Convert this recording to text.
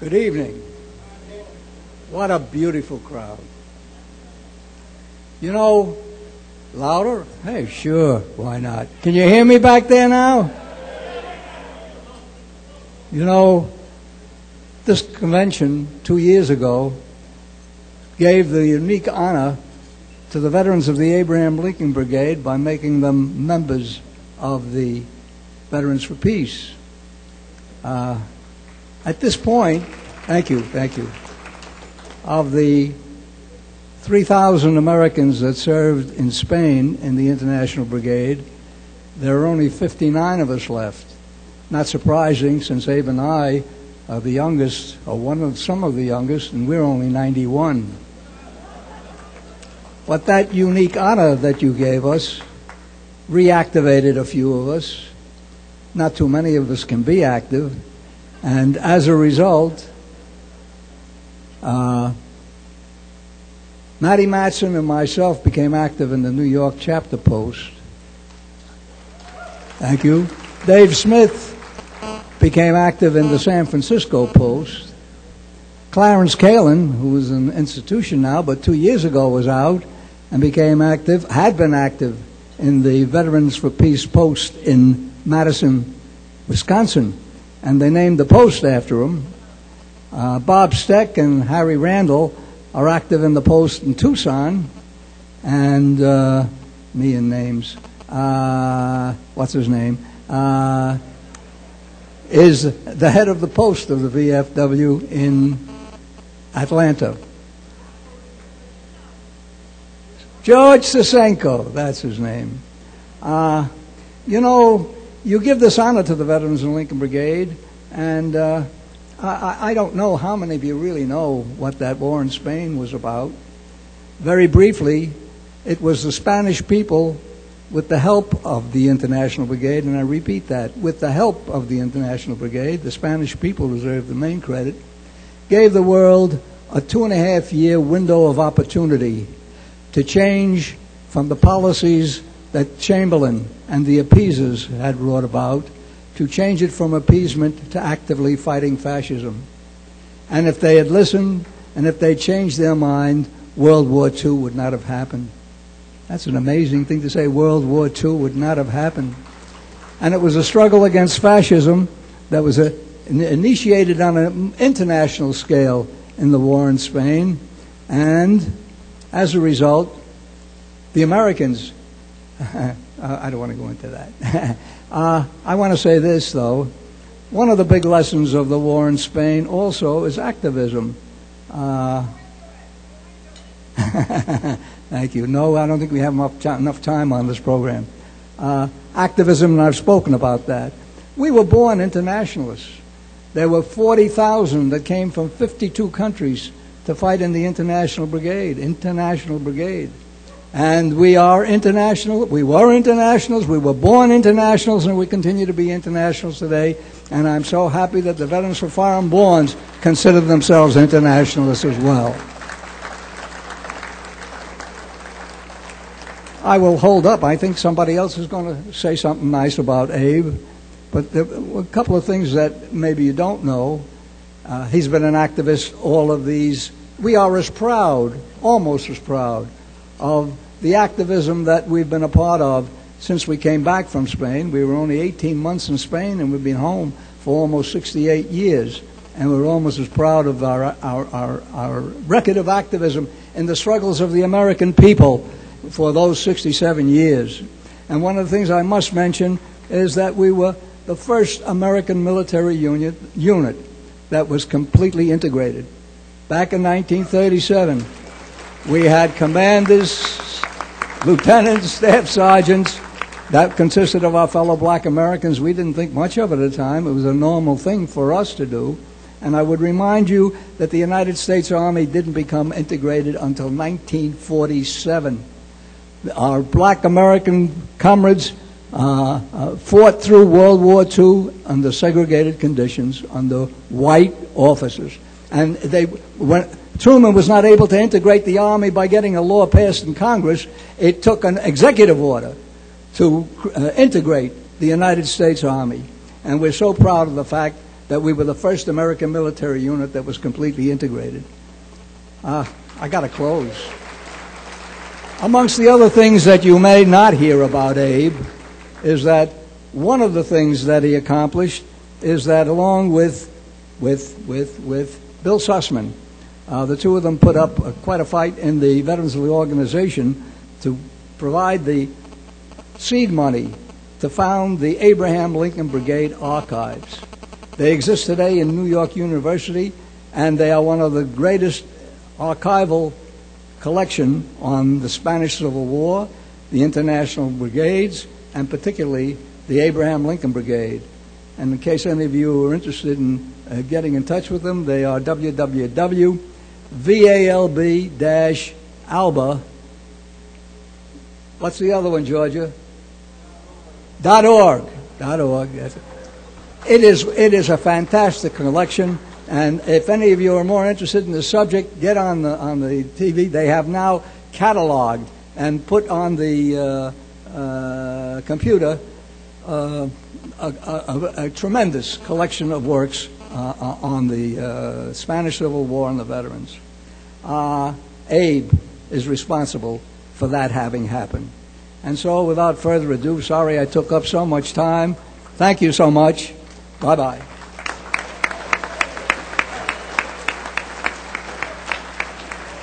Good evening. What a beautiful crowd. You know, louder? Hey, sure, why not? Can you hear me back there now? You know, this convention 2 years ago gave the unique honor to the veterans of the Abraham Lincoln Brigade by making them members of the Veterans for Peace. At this point, thank you, of the 3,000 Americans that served in Spain in the International Brigade, there are only 59 of us left. Not surprising, since Abe and I are the youngest, or some of the youngest, and we're only 91. But that unique honor that you gave us reactivated a few of us. Not too many of us can be active. And as a result, Matty Matson and myself became active in the New York chapter post. Thank you. Dave Smith became active in the San Francisco post. Clarence Kalin, who is an institution now, but 2 years ago was out and became active, had been active in the Veterans for Peace post in Madison, Wisconsin. And they named the post after him. Bob Steck and Harry Randall are active in the post in Tucson. And me and names. What's his name? Is the head of the post of the VFW in Atlanta. George Sisenko, that's his name. You know, you give this honor to the veterans of the Lincoln Brigade, and I don't know how many of you really know what that war in Spain was about. Very briefly, it was the Spanish people, with the help of the International Brigade, and I repeat that, with the help of the International Brigade, the Spanish people deserve the main credit, gave the world a 2.5-year window of opportunity to change from the policies that Chamberlain and the appeasers had brought about, to change it from appeasement to actively fighting fascism. And if they had listened, and if they changed their mind, World War II would not have happened. That's an amazing thing to say. World War II would not have happened. And it was a struggle against fascism that was initiated on an international scale in the war in Spain. And as a result, the Americans, I don't want to go into that. I want to say this, though. One of the big lessons of the war in Spain also is activism. Thank you. No, I don't think we have enough time on this program. Activism, and I've spoken about that. We were born internationalists. There were 40,000 that came from 52 countries to fight in the International Brigade. And we are international. We were internationals. We were born internationals, and we continue to be internationals today. And I'm so happy that the Veterans for Foreign Bonds consider themselves internationalists as well. I will hold up. I think somebody else is going to say something nice about Abe. But there were a couple of things that maybe you don't know. He's been an activist all of these. We are as proud, almost as proud, of the activism that we've been a part of since we came back from Spain. We were only 18 months in Spain, and we've been home for almost 68 years. And we're almost as proud of our record of activism in the struggles of the American people for those 67 years. And one of the things I must mention is that we were the first American military unit that was completely integrated. Back in 1937, we had commanders, lieutenants, staff sergeants. That consisted of our fellow black Americans. We didn't think much of it at the time. It was a normal thing for us to do. And I would remind you that the United States Army didn't become integrated until 1947. Our black American comrades fought through World War II under segregated conditions, under white officers. And Truman was not able to integrate the Army by getting a law passed in Congress. It took an executive order to integrate the United States Army. And we're so proud of the fact that we were the first American military unit that was completely integrated. I got to close. Amongst the other things that you may not hear about Abe is that one of the things that he accomplished is that along with Bill Sussman, the two of them put up quite a fight in the Veterans of the Organization to provide the seed money to found the Abraham Lincoln Brigade Archives. They exist today in New York University, and they are one of the greatest archival collection on the Spanish Civil War, the international brigades, and particularly the Abraham Lincoln Brigade. And in case any of you are interested in getting in touch with them, they are www.valb-alba. What's the other one, Georgia? .org. It is a fantastic collection, and if any of you are more interested in the subject, get on the TV. They have now cataloged and put on the computer a tremendous collection of works on the Spanish Civil War and the veterans. Abe is responsible for that having happened. And so, without further ado, sorry I took up so much time. Thank you so much. Bye-bye.